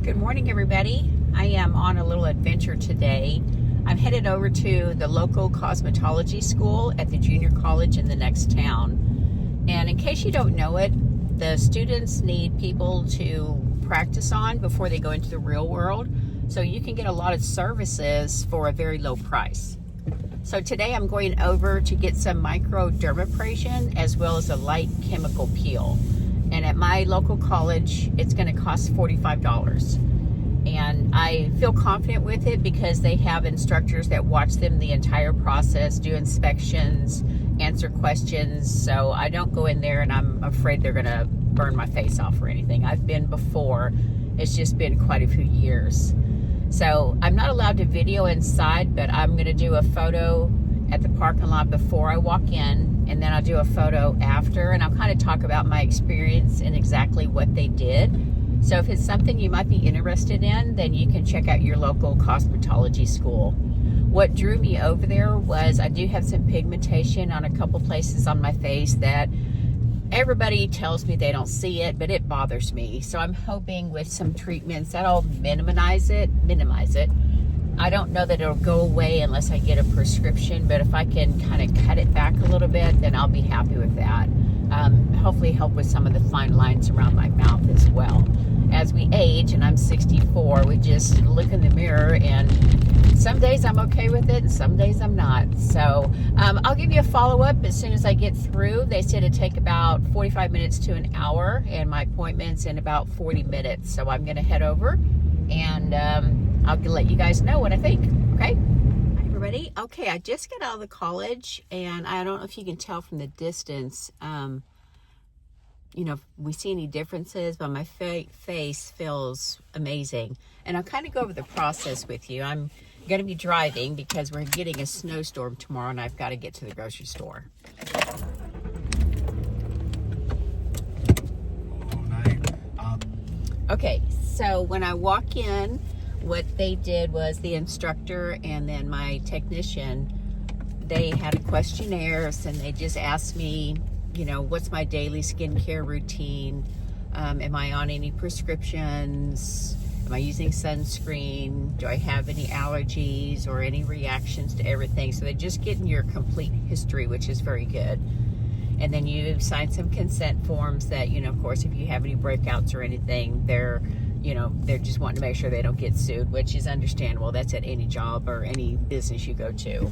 Good morning, everybody. I am on a little adventure today. I'm headed over to the local cosmetology school at the junior college in the next town. And in case you don't know it, the students need people to practice on before they go into the real world. So you can get a lot of services for a very low price. So today I'm going over to get some microdermabrasion as well as a light chemical peel. And at my local college, it's going to cost $45. And I feel confident with it because they have instructors that watch them the entire process, do inspections, answer questions. So I don't go in there and I'm afraid they're going to burn my face off or anything. I've been before. It's just been quite a few years. So I'm not allowed to video inside, but I'm going to do a photo at the parking lot before I walk in, and then I'll do a photo after, and I'll kind of talk about my experience and exactly what they did. So if it's something you might be interested in, then you can check out your local cosmetology school. What drew me over there was I do have some pigmentation on a couple places on my face that everybody tells me they don't see it, but it bothers me. So I'm hoping with some treatments that'll minimize it. I don't know that it'll go away unless I get a prescription, but if I can kind of cut it back a little bit, then I'll be happy with that. Hopefully help with some of the fine lines around my mouth as well. As we age, and I'm 64, we just look in the mirror, and some days I'm okay with it and some days I'm not. So I'll give you a follow-up as soon as I get through. They said it'd take about 45 minutes to an hour, and my appointment's in about 40 minutes. So I'm going to head over, and I'll let you guys know what I think. Okay? Hi, everybody. Okay, I just got out of the college, and I don't know if you can tell from the distance, you know, if we see any differences, but my face feels amazing. And I'll kind of go over the process with you. I'm going to be driving because we're getting a snowstorm tomorrow, and I've got to get to the grocery store. Okay, so when I walk in, what they did was the instructor and then my technician, they had a questionnaire, and they just asked me, you know, what's my daily skincare routine? Am I on any prescriptions? Am I using sunscreen? Do I have any allergies or any reactions to everything? So they're just getting your complete history, which is very good. And then you sign some consent forms that, you know, of course, if you have any breakouts or anything, they're just wanting to make sure they don't get sued, which is understandable. That's at any job or any business you go to.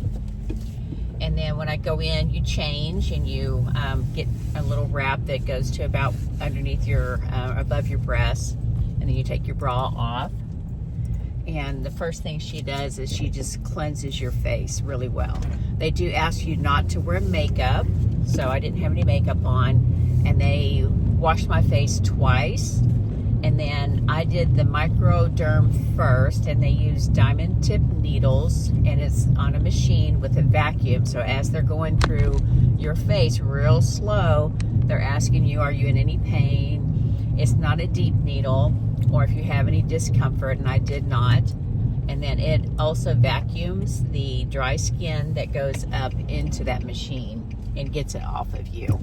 And then when I go in, you change, and you get a little wrap that goes to about underneath your, above your breasts. And then you take your bra off. And the first thing she does is she just cleanses your face really well. They do ask you not to wear makeup, so I didn't have any makeup on. And they washed my face twice. And then I did the microderm first, and they use diamond tip needles, and it's on a machine with a vacuum. So as they're going through your face real slow, they're asking you, are you in any pain? It's not a deep needle, or if you have any discomfort, and I did not. And then it also vacuums the dry skin that goes up into that machine and gets it off of you.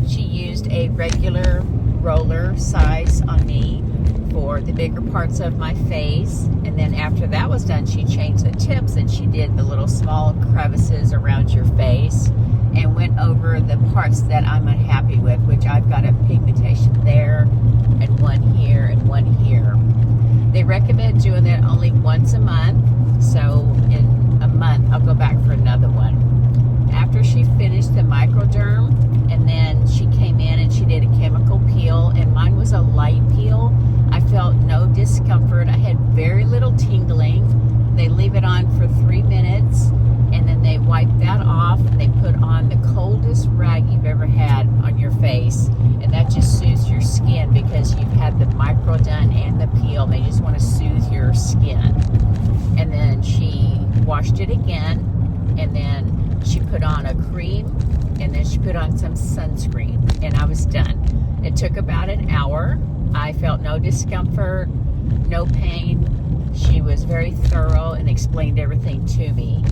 She used a regular roller size on me for the bigger parts of my face, and then after that was done, she changed the tips and she did the little small crevices around your face and went over the parts that I'm unhappy with, which I've got a pigmentation there and one here and one here. They recommend doing that only once a month, so in a month I'll go back for another one. After she finished the microderm, and then she came in and she did a chemical peel, and mine was a light peel. I felt no discomfort. I had very little tingling. They leave it on for 3 minutes, and then they wipe that off, and they put on the coldest rag you've ever had on your face, and that just soothes your skin because you've had the micro done and the peel. They just want to soothe your skin. And then she washed it again, and then she put on a cream, and then she put on some sunscreen, and I was done. It took about an hour. I felt no discomfort, no pain. She was very thorough and explained everything to me.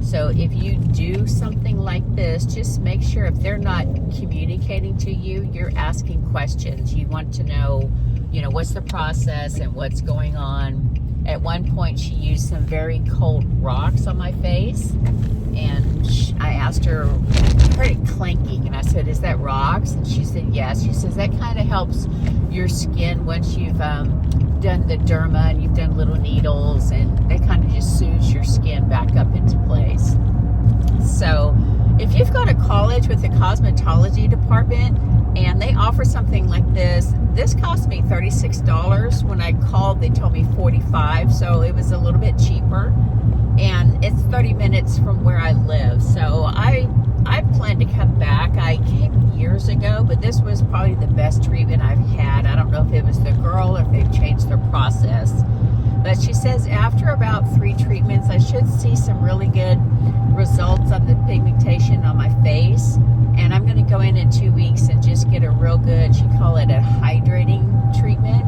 So if you do something like this, just make sure if they're not communicating to you, you're asking questions. You want to know, what's the process and what's going on. At one point, she used some very cold rocks on my face, and I asked her, I heard it clanking, and I said, is that rocks? And she said, yes. She says that kind of helps your skin once you've done the Derma and you've done little needles, and they kind of just soothes your skin back up into place. So if you've got a college with a cosmetology department and they offer something like this cost me $36. When I called, they told me $45, so it was a little bit cheaper, and it's 30 minutes from where I live. So I plan to come back. I came years ago, but this was probably the best treatment I've had. I don't know if it was the girl or if they've changed their process, but she says after about 3 treatments, I should see some really good results on the pigmentation on my face. And I'm going to go in 2 weeks and just get a real good, she call it a hydrating treatment.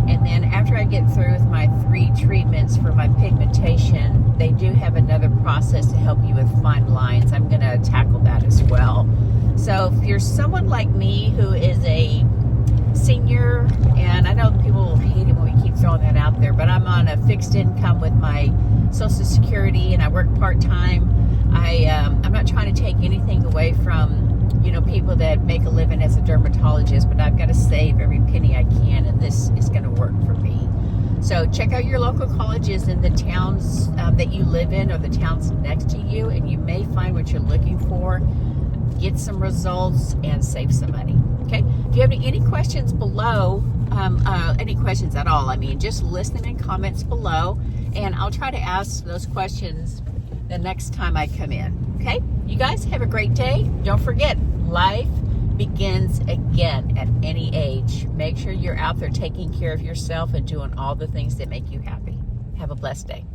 And then after I get through with my 3 treatments for my pigmentation, they do have another process to help you with fine lines. I'm going to tackle that as well. So if you're someone like me who is a senior, and I know people hate it when we keep throwing that out there, but I'm on a fixed income with my Social Security and I work part-time. I'm not trying to take anything away from people that make a living as a dermatologist, but I've got to save every penny I can, and this is going to work for me. So check out your local colleges in the towns that you live in or the towns next to you, and you may find what you're looking for, get some results, and save some money. Okay? If you have any questions below, any questions at all, just list them in comments below, and I'll try to ask those questions the next time I come in. Okay? You guys have a great day. Don't forget, life begins again at any age. Make sure you're out there taking care of yourself and doing all the things that make you happy. Have a blessed day.